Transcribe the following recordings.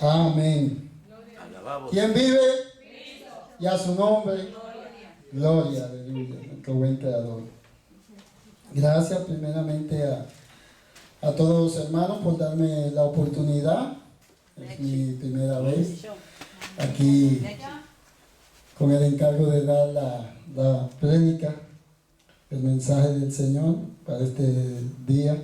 Amén. Alabado. ¿Quién vive? Y a su nombre. Gloria, aleluya. Nuestro buen creador. Gracias primeramente a todos los hermanos por darme la oportunidad. Es mi primera vez aquí con el encargo de dar la prédica, el mensaje del Señor para este día.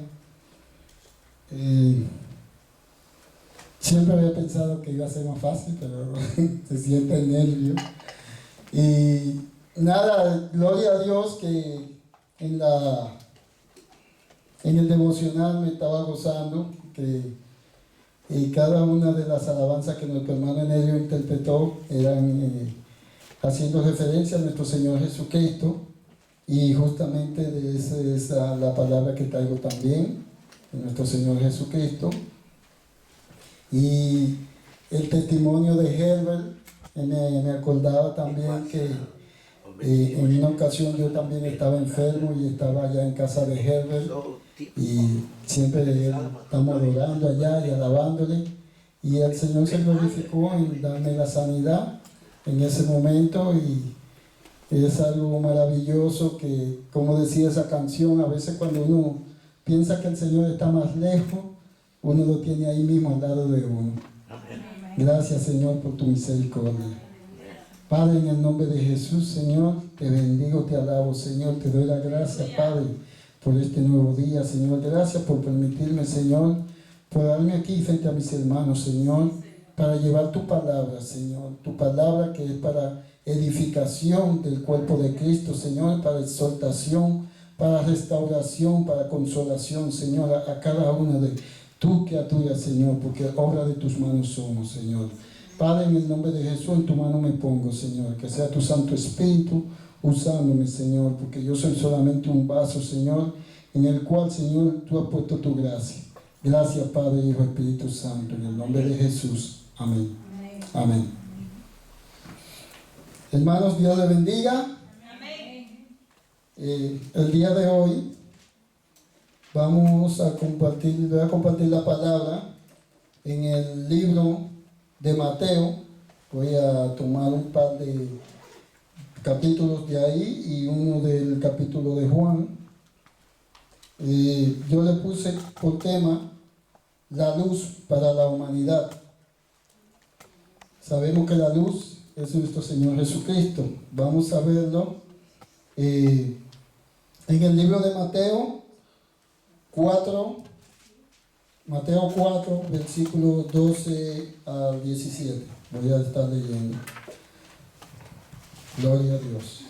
Siempre había pensado que iba a ser más fácil, pero se siente el nervio. Y nada, gloria a Dios que en el devocional me estaba gozando, que cada una de las alabanzas que nuestro hermano Enelio interpretó eran haciendo referencia a nuestro Señor Jesucristo, y justamente de esa es la palabra que traigo también, de nuestro Señor Jesucristo. Y el testimonio de Herbert, me acordaba también que en una ocasión yo también estaba enfermo y estaba allá en casa de Herbert, y siempre estamos adorando allá y alabándole, y el Señor se glorificó en darme la sanidad en ese momento, y es algo maravilloso que, como decía esa canción, a veces cuando uno piensa que el Señor está más lejos, uno lo tiene ahí mismo al lado de uno. Gracias, Señor, por tu misericordia. Padre, en el nombre de Jesús, Señor, te bendigo, te alabo, Señor, te doy la gracia, Padre, por este nuevo día, Señor. Gracias por permitirme, Señor, por darme aquí frente a mis hermanos, Señor, para llevar tu palabra, Señor. Tu palabra que es para edificación del cuerpo de Cristo, Señor, para exhortación, para restauración, para consolación, Señor, a cada una de tu criatura, Señor, porque obra de tus manos somos, Señor. Padre, en el nombre de Jesús, en tu mano me pongo, Señor, que sea tu Santo Espíritu usándome, Señor, porque yo soy solamente un vaso, Señor, en el cual, Señor, tú has puesto tu gracia. Gracias, Padre, Hijo, Espíritu Santo, en el nombre de Jesús. Amén. Amén. Hermanos, Dios les bendiga. El día de hoy voy a compartir la palabra en el libro de Mateo. Voy a tomar un par de capítulos de ahí y uno del capítulo de Juan. Yo le puse por tema la luz para la humanidad. Sabemos que la luz es nuestro Señor Jesucristo. Vamos a verlo en el libro de Mateo 4, versículos 12 al 17. Voy a estar leyendo. Gloria a Dios.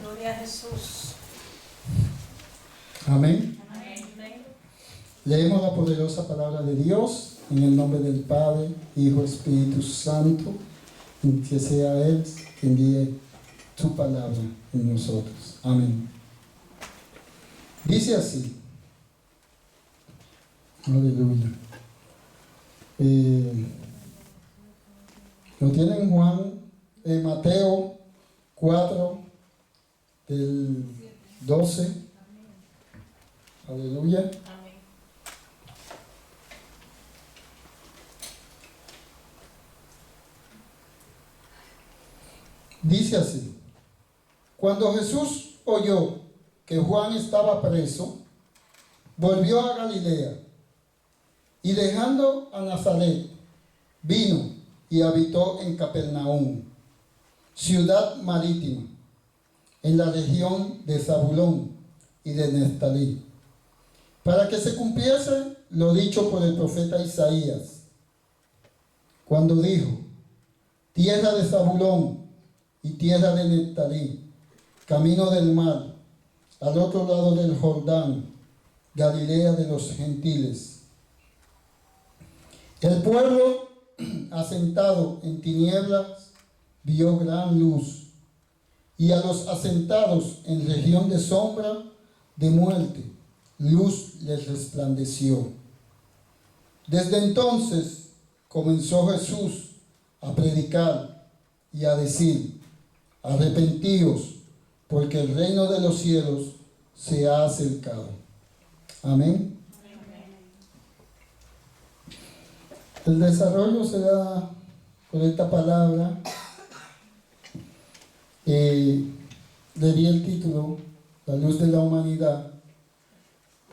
Gloria a Jesús. Amén. Leemos la poderosa palabra de Dios en el nombre del Padre, Hijo, Espíritu Santo, y que sea Él que envíe tu palabra en nosotros. Amén. Dice así. Aleluya. Lo tienen Mateo 4, del 12. Aleluya. Dice así: cuando Jesús oyó que Juan estaba preso, volvió a Galilea, y dejando a Nazaret, vino y habitó en Capernaum, ciudad marítima, en la región de Zabulón y de Neftalí, para que se cumpliese lo dicho por el profeta Isaías, cuando dijo: tierra de Zabulón y tierra de Neftalí, camino del mar, al otro lado del Jordán, Galilea de los gentiles. El pueblo asentado en tinieblas vio gran luz, y a los asentados en región de sombra de muerte, luz les resplandeció. Desde entonces comenzó Jesús a predicar y a decir: arrepentíos, porque el reino de los cielos se ha acercado. Amén. El desarrollo se da por esta palabra. Le di el título La luz de la humanidad,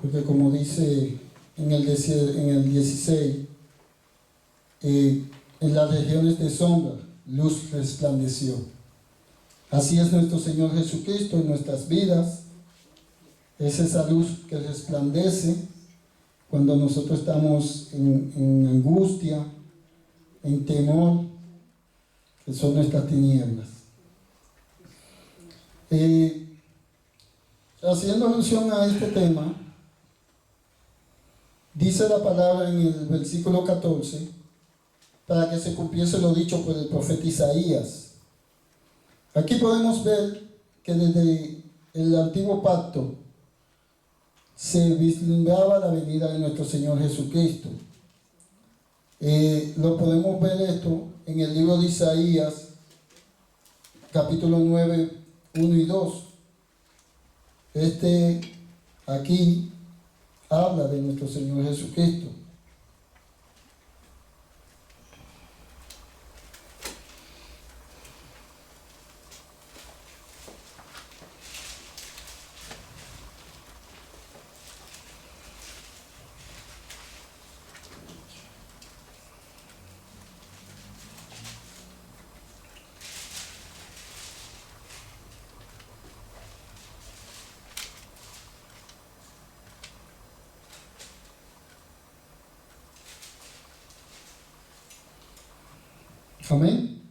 porque como dice en el 16, en las regiones de sombra, luz resplandeció. Así es nuestro Señor Jesucristo en nuestras vidas. Es esa luz que resplandece cuando nosotros estamos en angustia, en temor, que son nuestras tinieblas. Haciendo alusión a este tema, dice la palabra en el versículo 14, para que se cumpliese lo dicho por el profeta Isaías. Aquí podemos ver que desde el antiguo pacto se vislumbraba la venida de nuestro Señor Jesucristo. Lo podemos ver esto en el libro de Isaías, capítulo 9, 1 y 2. Aquí habla de nuestro Señor Jesucristo. Amén.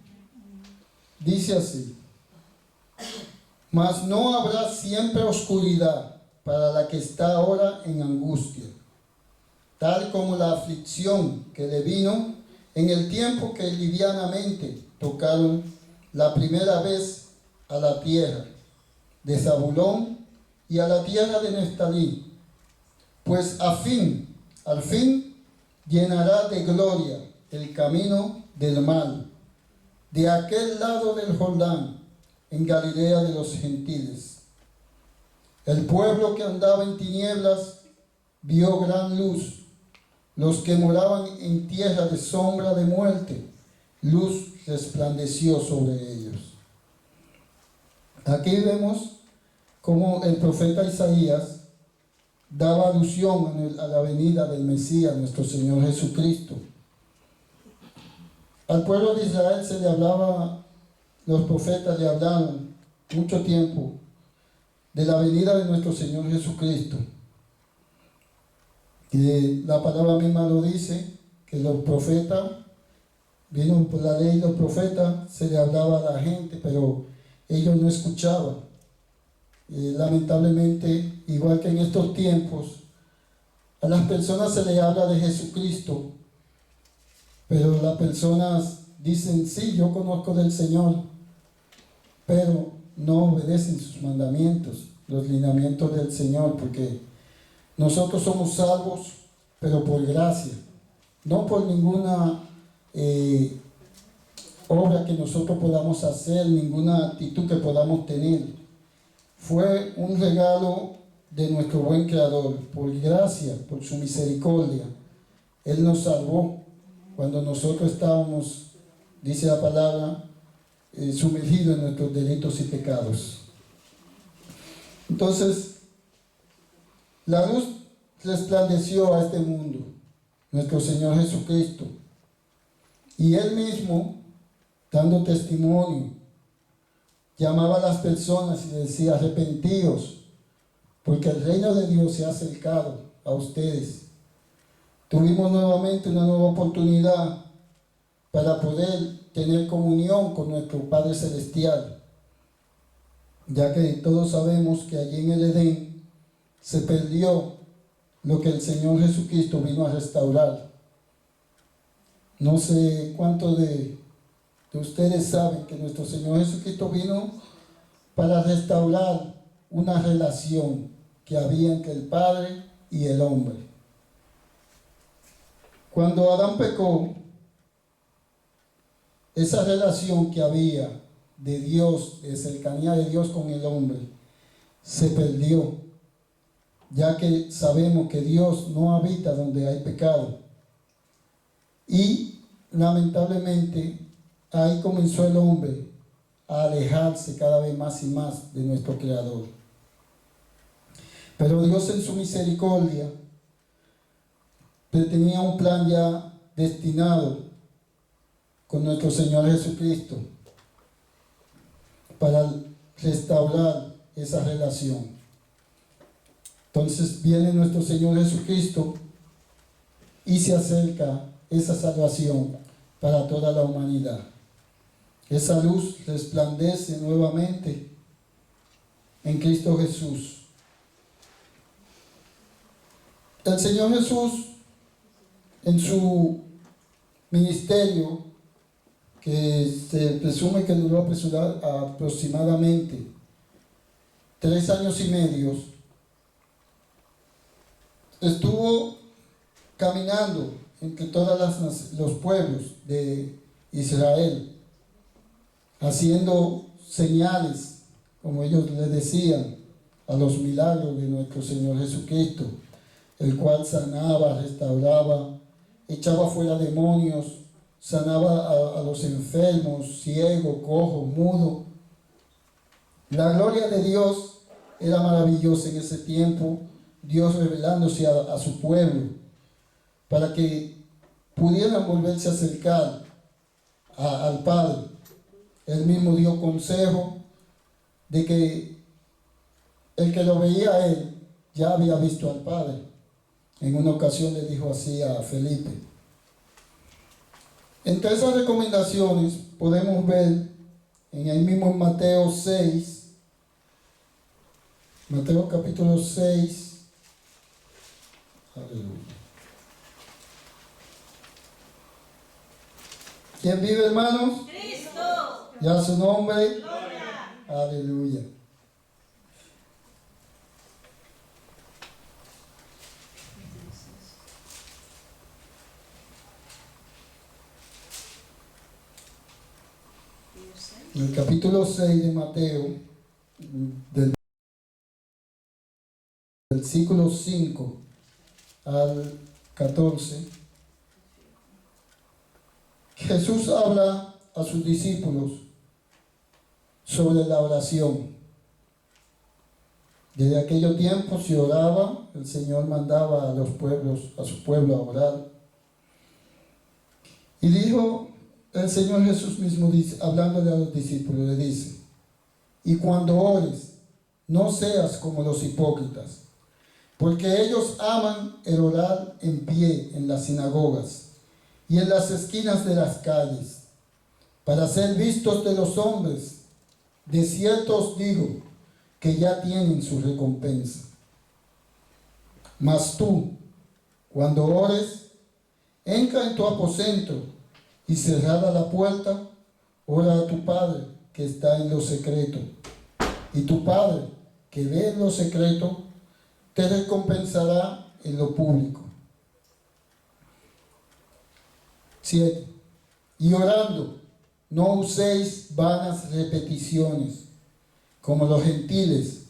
Dice así: mas no habrá siempre oscuridad para la que está ahora en angustia, tal como la aflicción que le vino en el tiempo que livianamente tocaron la primera vez a la tierra de Zabulón y a la tierra de Neftalí, pues al fin llenará de gloria el camino del mal, de aquel lado del Jordán, en Galilea de los gentiles. El pueblo que andaba en tinieblas vio gran luz. Los que moraban en tierra de sombra de muerte, luz resplandeció sobre ellos. Aquí vemos cómo el profeta Isaías daba alusión a la venida del Mesías, nuestro Señor Jesucristo. Al pueblo de Israel se le hablaba, los profetas le hablaron mucho tiempo de la venida de nuestro Señor Jesucristo. Y la palabra misma lo dice, que los profetas, vino por la ley, los profetas se le hablaba a la gente, pero ellos no escuchaban. Lamentablemente, igual que en estos tiempos, a las personas se les habla de Jesucristo, pero las personas dicen: sí, yo conozco del Señor, pero no obedecen sus mandamientos, los lineamientos del Señor, porque nosotros somos salvos, pero por gracia, no por ninguna obra que nosotros podamos hacer, ninguna actitud que podamos tener. Fue un regalo de nuestro buen Creador, por gracia, por su misericordia. Él nos salvó cuando nosotros estábamos, dice la palabra, sumergidos en nuestros delitos y pecados. Entonces, la luz resplandeció a este mundo, nuestro Señor Jesucristo, y Él mismo, dando testimonio, llamaba a las personas y decía: arrepentíos, porque el reino de Dios se ha acercado a ustedes. Tuvimos nuevamente una nueva oportunidad para poder tener comunión con nuestro Padre Celestial, ya que todos sabemos que allí en el Edén se perdió lo que el Señor Jesucristo vino a restaurar. No sé cuántos de ustedes saben que nuestro Señor Jesucristo vino para restaurar una relación que había entre el Padre y el hombre. Cuando Adán pecó, esa relación que había de Dios, de cercanía de Dios con el hombre, se perdió, ya que sabemos que Dios no habita donde hay pecado. Y lamentablemente ahí comenzó el hombre a alejarse cada vez más y más de nuestro Creador. Pero Dios en su misericordia tenía un plan ya destinado con nuestro Señor Jesucristo para restaurar esa relación. Entonces viene nuestro Señor Jesucristo y se acerca esa salvación para toda la humanidad. Esa luz resplandece nuevamente en Cristo Jesús. El Señor Jesús, en su ministerio, que se presume que duró aproximadamente 3 años y medio, estuvo caminando entre todos los pueblos de Israel, haciendo señales, como ellos le decían, a los milagros de nuestro Señor Jesucristo, el cual sanaba, restauraba, echaba fuera demonios, sanaba a los enfermos, ciegos, cojos, mudos. La gloria de Dios era maravillosa en ese tiempo, Dios revelándose a su pueblo, para que pudieran volverse a acercar al Padre. Él mismo dio consejo de que el que lo veía a él ya había visto al Padre. En una ocasión le dijo así a Felipe. Entre esas recomendaciones podemos ver en el mismo Mateo 6, Mateo capítulo 6, aleluya. ¿Quién vive, hermanos? Cristo. Ya su nombre. Gloria. Aleluya. En el capítulo 6 de Mateo, del versículo 5 al 14, Jesús habla a sus discípulos sobre la oración. Desde aquellos tiempos se oraba, el Señor mandaba a los pueblos, a su pueblo a orar. Y dijo el Señor Jesús mismo, dice, hablándole a los discípulos, le dice: y cuando ores, no seas como los hipócritas, porque ellos aman el orar en pie en las sinagogas y en las esquinas de las calles, para ser vistos de los hombres. De cierto os digo que ya tienen su recompensa. Mas tú, cuando ores, entra en tu aposento y cerrada la puerta, ora a tu Padre que está en lo secreto. Y tu Padre que ve en lo secreto, te recompensará en lo público. 7. Y orando, no uséis vanas repeticiones, como los gentiles,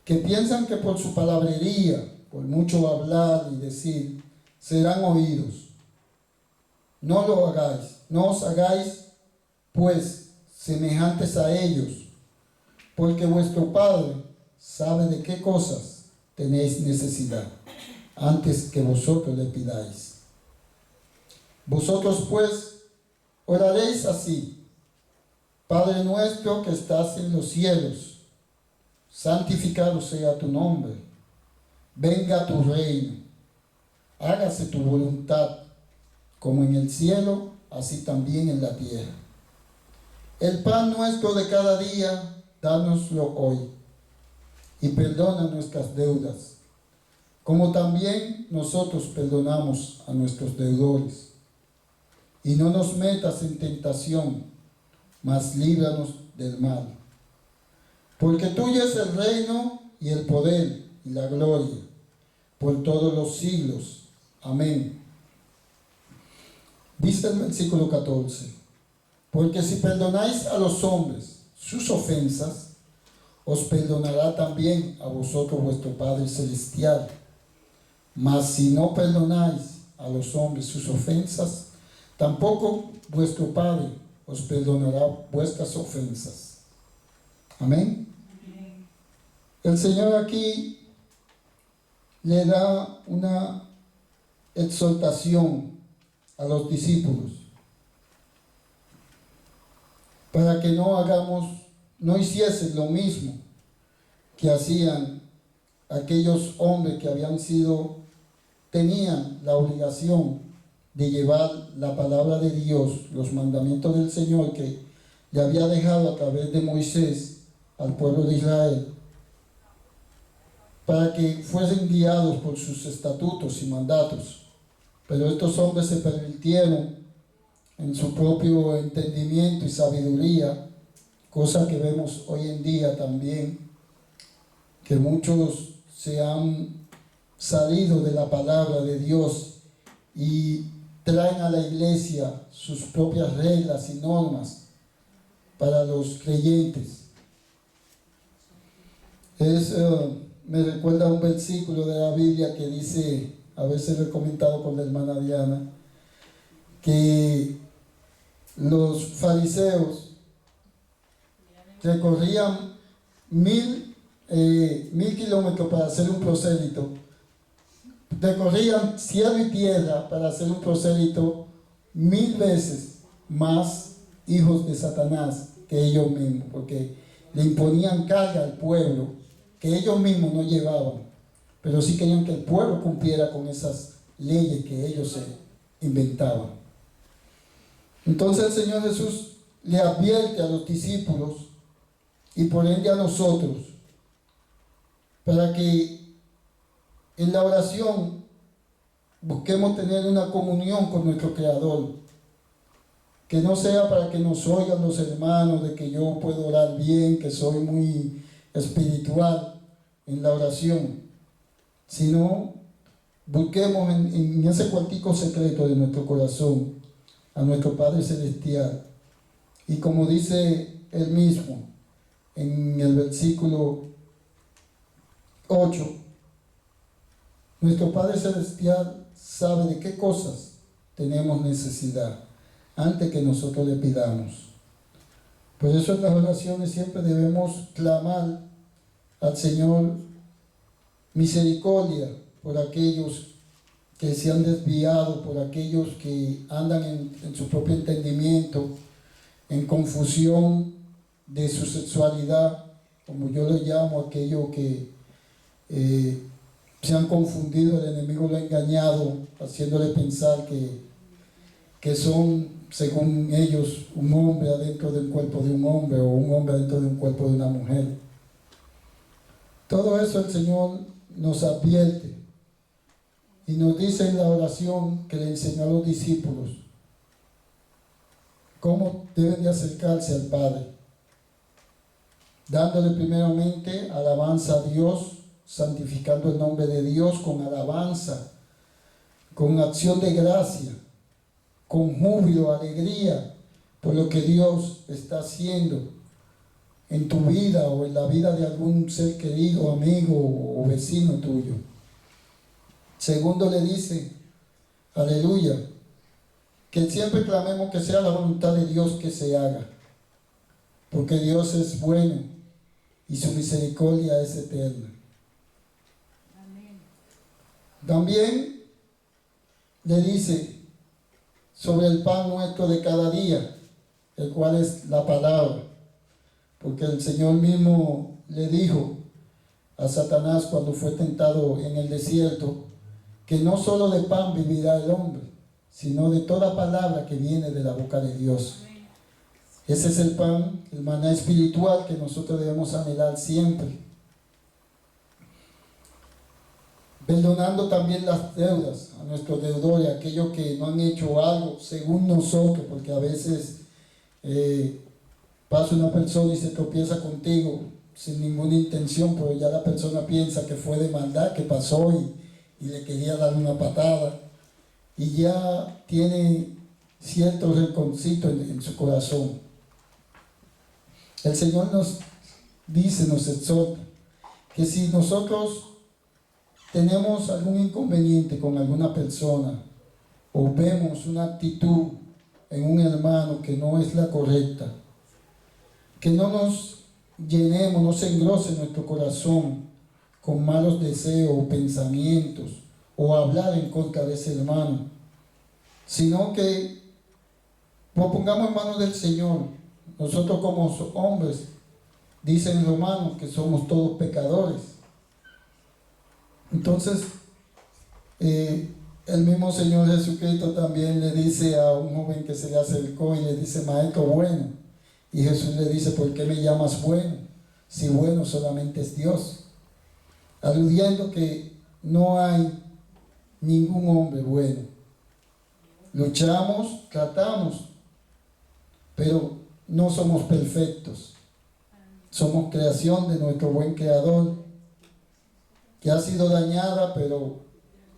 que piensan que por su palabrería, por mucho hablar y decir, serán oídos. No lo hagáis, no os hagáis, pues, semejantes a ellos, porque vuestro Padre sabe de qué cosas tenéis necesidad, antes que vosotros le pidáis. Vosotros, pues, oraréis así: Padre nuestro que estás en los cielos, santificado sea tu nombre. Venga tu reino. Hágase tu voluntad, como en el cielo, así también en la tierra. El pan nuestro de cada día, dánoslo hoy. Y perdona nuestras deudas, como también nosotros perdonamos a nuestros deudores. Y no nos metas en tentación, mas líbranos del mal. Porque tuyo es el reino y el poder y la gloria, por todos los siglos. Amén. Dice el versículo 14: Porque si perdonáis a los hombres sus ofensas, os perdonará también a vosotros vuestro Padre Celestial. Mas si no perdonáis a los hombres sus ofensas, tampoco vuestro Padre os perdonará vuestras ofensas. Amén. El Señor aquí le da una exhortación a los discípulos para que no hiciesen lo mismo que hacían aquellos hombres que tenían la obligación de llevar la palabra de Dios, los mandamientos del Señor que le había dejado a través de Moisés al pueblo de Israel, para que fuesen guiados por sus estatutos y mandatos. Pero estos hombres se pervirtieron en su propio entendimiento y sabiduría, cosa que vemos hoy en día también, que muchos se han salido de la palabra de Dios y traen a la iglesia sus propias reglas y normas para los creyentes. Me recuerda un versículo de la Biblia que dice, a veces lo he comentado con la hermana Diana, que los fariseos recorrían 1000 kilómetros para hacer un prosélito, recorrían cielo y tierra para hacer un prosélito 1000 veces más hijos de Satanás que ellos mismos, porque le imponían carga al pueblo que ellos mismos no llevaban, pero sí querían que el pueblo cumpliera con esas leyes que ellos se inventaban. Entonces el Señor Jesús le advierte a los discípulos y por ende a nosotros, para que en la oración busquemos tener una comunión con nuestro Creador, que no sea para que nos oigan los hermanos de que yo puedo orar bien, que soy muy espiritual en la oración, sino busquemos en ese cuartico secreto de nuestro corazón a nuestro Padre Celestial. Y como dice él mismo en el versículo 8, nuestro Padre Celestial sabe de qué cosas tenemos necesidad antes que nosotros le pidamos. Por eso en las oraciones siempre debemos clamar al Señor misericordia por aquellos que se han desviado, por aquellos que andan en su propio entendimiento, en confusión de su sexualidad, como yo lo llamo, aquellos que se han confundido, el enemigo lo ha engañado, haciéndole pensar que son, según ellos, un hombre adentro del cuerpo de un hombre o un hombre adentro de un cuerpo de una mujer. Todo eso el Señor nos advierte y nos dice en la oración que le enseñó a los discípulos cómo deben de acercarse al Padre, dándole primeramente alabanza a Dios, santificando el nombre de Dios con alabanza, con acción de gracia, con júbilo, alegría por lo que Dios está haciendo en tu vida o en la vida de algún ser querido, amigo o vecino tuyo. Segundo le dice, aleluya, que siempre clamemos que sea la voluntad de Dios que se haga, porque Dios es bueno y su misericordia es eterna. Amén. También le dice sobre el pan nuestro de cada día, el cual es la palabra, porque el Señor mismo le dijo a Satanás cuando fue tentado en el desierto, que no solo de pan vivirá el hombre, sino de toda palabra que viene de la boca de Dios. Ese es el pan, el maná espiritual que nosotros debemos anhelar siempre. Perdonando también las deudas a nuestros deudores, aquellos que no han hecho algo según nosotros, porque a veces pasa una persona y se tropieza contigo sin ninguna intención, pero ya la persona piensa que fue de maldad, que pasó y le quería dar una patada, y ya tiene cierto rinconcito en su corazón. El Señor nos dice, nos exhorta, que si nosotros tenemos algún inconveniente con alguna persona o vemos una actitud en un hermano que no es la correcta, que no nos llenemos, no se engrose nuestro corazón con malos deseos o pensamientos o hablar en contra de ese hermano, sino que lo pongamos en manos del Señor. Nosotros como hombres, dicen Romanos que somos todos pecadores. Entonces, el mismo Señor Jesucristo también le dice a un joven que se le acercó y le dice, maestro bueno. Y Jesús le dice, ¿por qué me llamas bueno? Si bueno solamente es Dios. Aludiendo que no hay ningún hombre bueno. Luchamos, tratamos, pero no somos perfectos. Somos creación de nuestro buen Creador, que ha sido dañada, pero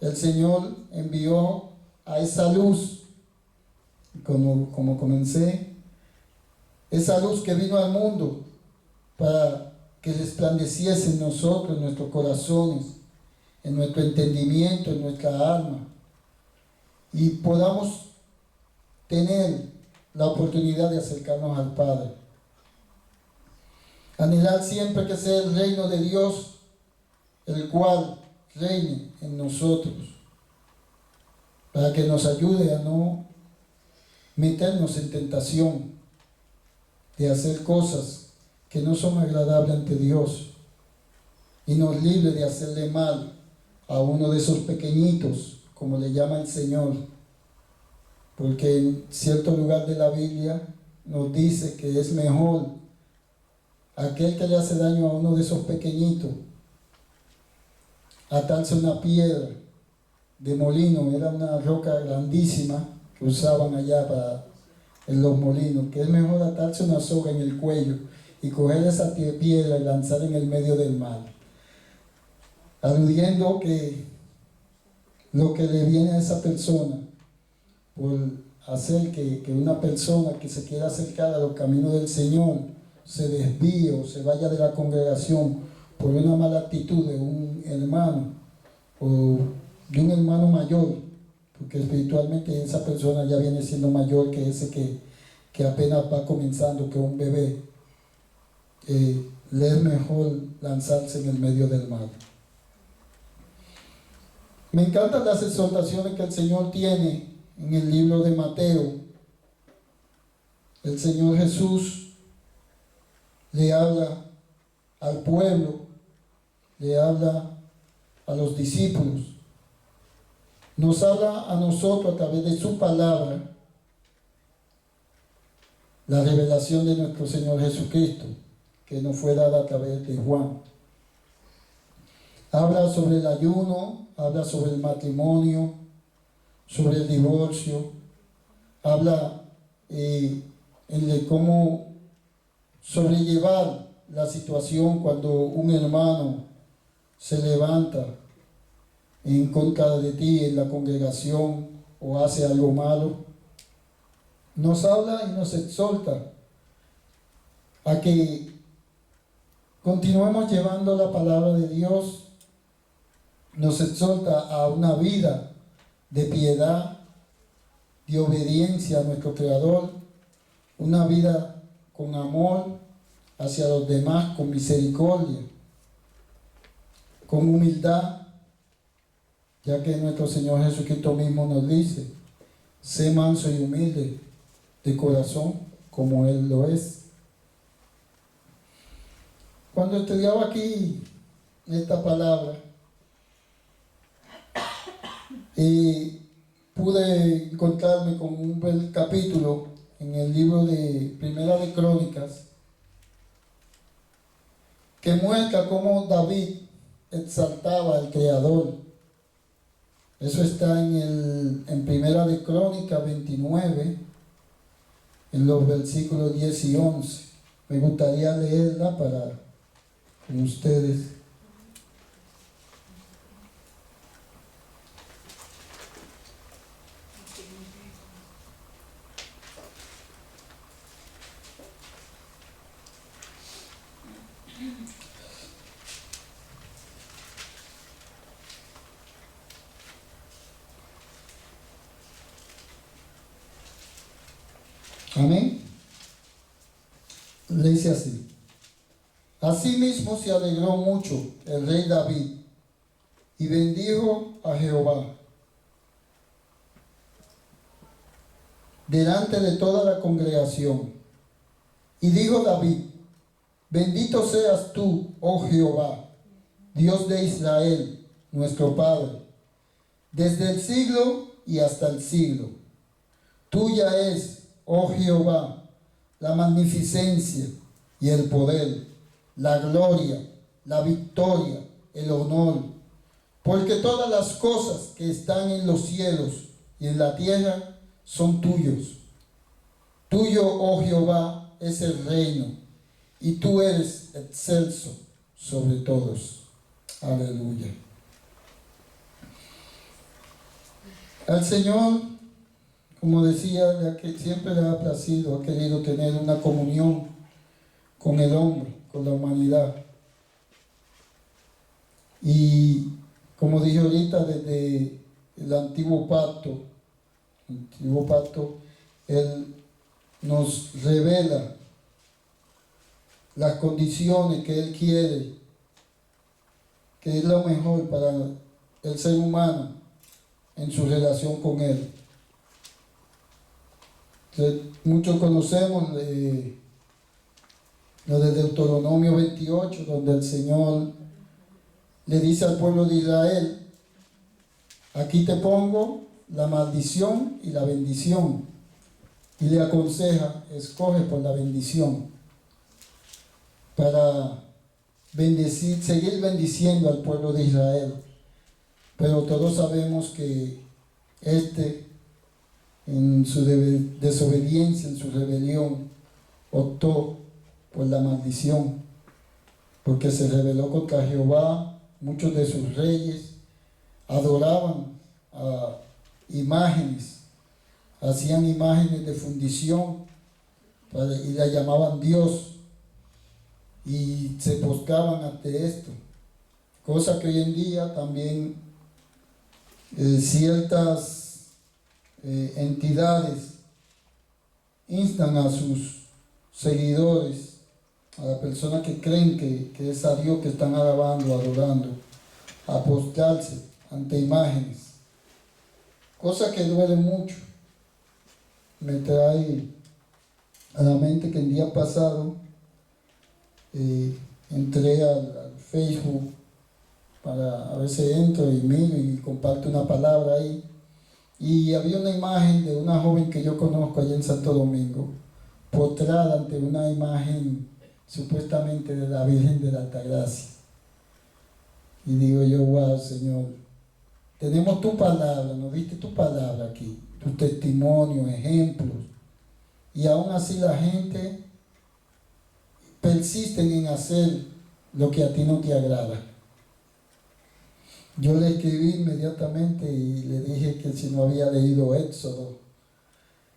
el Señor envió a esa luz, como comencé, esa luz que vino al mundo para que resplandeciese en nosotros, en nuestros corazones, en nuestro entendimiento, en nuestra alma, y podamos tener la oportunidad de acercarnos al Padre. Anhelar siempre que sea el reino de Dios, el cual reine en nosotros, para que nos ayude a no meternos en tentación de hacer cosas que no son agradables ante Dios, y nos libre de hacerle mal a uno de esos pequeñitos, como le llama el Señor, porque en cierto lugar de la Biblia nos dice que es mejor aquel que le hace daño a uno de esos pequeñitos atarse una piedra de molino, era una roca grandísima que usaban allá en los molinos, que es mejor atarse una soga en el cuello y coger esa piedra y lanzar en el medio del mar, aludiendo que lo que le viene a esa persona por hacer que una persona que se quiera acercar a los caminos del Señor se desvíe o se vaya de la congregación por una mala actitud de un hermano o de un hermano mayor, porque espiritualmente esa persona ya viene siendo mayor que ese que apenas va comenzando, que un bebé, le es mejor lanzarse en el medio del mar. Me encantan las exhortaciones que el Señor tiene en el libro de Mateo. El Señor Jesús le habla al pueblo, le habla a los discípulos, nos habla a nosotros a través de su palabra, la revelación de nuestro Señor Jesucristo, que nos fue dada a través de Juan. Habla sobre el ayuno, habla sobre el matrimonio, sobre el divorcio, habla de cómo sobrellevar la situación cuando un hermano se levanta en contra de ti en la congregación o hace algo malo. Nos habla y nos exhorta a que continuemos llevando la palabra de Dios. Nos exhorta a una vida de piedad, de obediencia a nuestro Creador, una vida con amor hacia los demás, con misericordia, con humildad, ya que nuestro Señor Jesucristo mismo nos dice, sé manso y humilde de corazón, como Él lo es. Cuando estudiaba aquí esta palabra, pude encontrarme con un capítulo en el libro de Primera de Crónicas que muestra cómo David exaltaba al Creador. Eso está en Primera de Crónicas 29, en los versículos 10 y 11. Me gustaría leerla con ustedes. Amén. Le dice así: asimismo se alegró mucho el rey David y bendijo a Jehová delante de toda la congregación. Y dijo David: bendito seas tú, oh Jehová, Dios de Israel, nuestro Padre, desde el siglo y hasta el siglo. Tuya es, oh Jehová, la magnificencia y el poder, la gloria, la victoria, el honor, porque todas las cosas que están en los cielos y en la tierra son tuyos. Tuyo, oh Jehová, es el reino, y tú eres excelso sobre todos. Aleluya. Al Señor, como decía, que siempre le ha placido, ha querido tener una comunión con el hombre, con la humanidad. Y como dije ahorita, desde el antiguo pacto, Él nos revela las condiciones que Él quiere, que es lo mejor para el ser humano en su relación con Él. Entonces, muchos conocemos lo de Deuteronomio 28, donde el Señor le dice al pueblo de Israel: aquí te pongo la maldición y la bendición. Y le aconseja: escoge por la bendición, para bendecir, seguir bendiciendo al pueblo de Israel. Pero todos sabemos que en su desobediencia, en su rebelión, optó por la maldición, porque se rebeló contra Jehová. Muchos de sus reyes adoraban a imágenes, hacían imágenes de fundición y la llamaban Dios, y se postraban ante esto, cosa que hoy en día también ciertas entidades instan a sus seguidores, a las personas que creen que es a Dios que están alabando, adorando, a postrarse ante imágenes, cosa que duele mucho. Me trae a la mente que el día pasado entré al Facebook, para a veces entro y miro y comparto una palabra ahí, y había una imagen de una joven que yo conozco allá en Santo Domingo, postrada ante una imagen supuestamente de la Virgen de la Altagracia. Y digo yo: wow, Señor, tenemos tu palabra, nos diste tu palabra aquí, tu testimonio, ejemplos, y aún así la gente persiste en hacer lo que a ti no te agrada. Yo le escribí inmediatamente y le dije que si no había leído Éxodo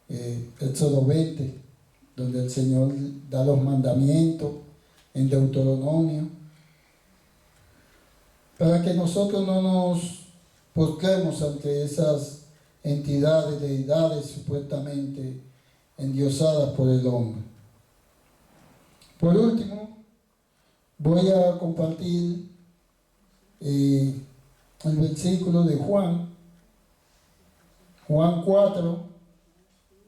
20, donde el Señor da los mandamientos, en Deuteronomio, para que nosotros no nos postremos ante esas entidades, deidades supuestamente endiosadas por el hombre. Por último, voy a compartir el versículo de Juan 4,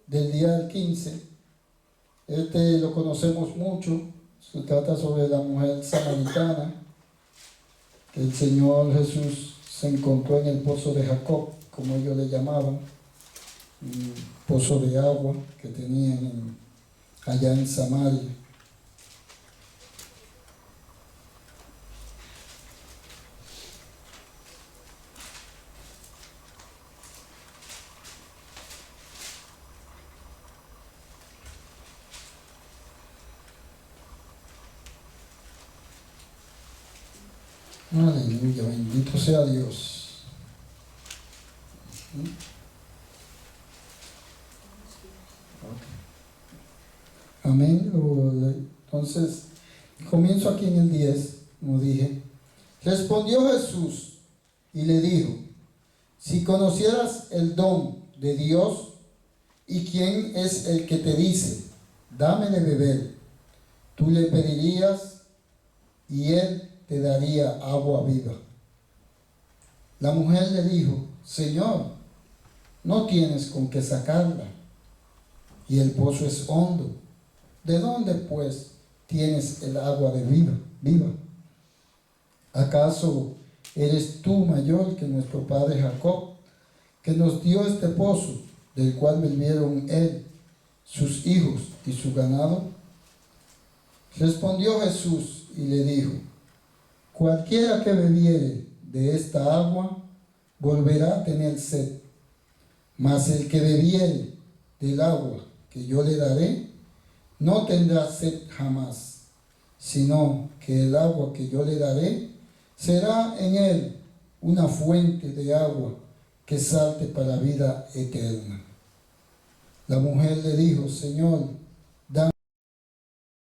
del día del 15. Lo conocemos mucho. Se trata sobre la mujer samaritana que el Señor Jesús se encontró en el pozo de Jacob, como ellos le llamaban, un pozo de agua que tenían allá en Samaria. Aleluya, bendito sea Dios. Amén. Entonces, comienzo aquí en el 10, como dije. Respondió Jesús y le dijo: si conocieras el don de Dios ¿Y quién es el que te dice, dame de beber? Tú le pedirías y él te daría agua viva. La mujer le dijo, Señor, no tienes con qué sacarla, y el pozo es hondo. ¿De dónde, pues, tienes el agua de viva? ¿Acaso eres tú mayor que nuestro padre Jacob, que nos dio este pozo, del cual bebieron él, sus hijos y su ganado? Respondió Jesús y le dijo, cualquiera que bebiere de esta agua volverá a tener sed, mas el que bebiere del agua que yo le daré no tendrá sed jamás, sino que el agua que yo le daré será en él una fuente de agua que salte para la vida eterna. La mujer le dijo, Señor,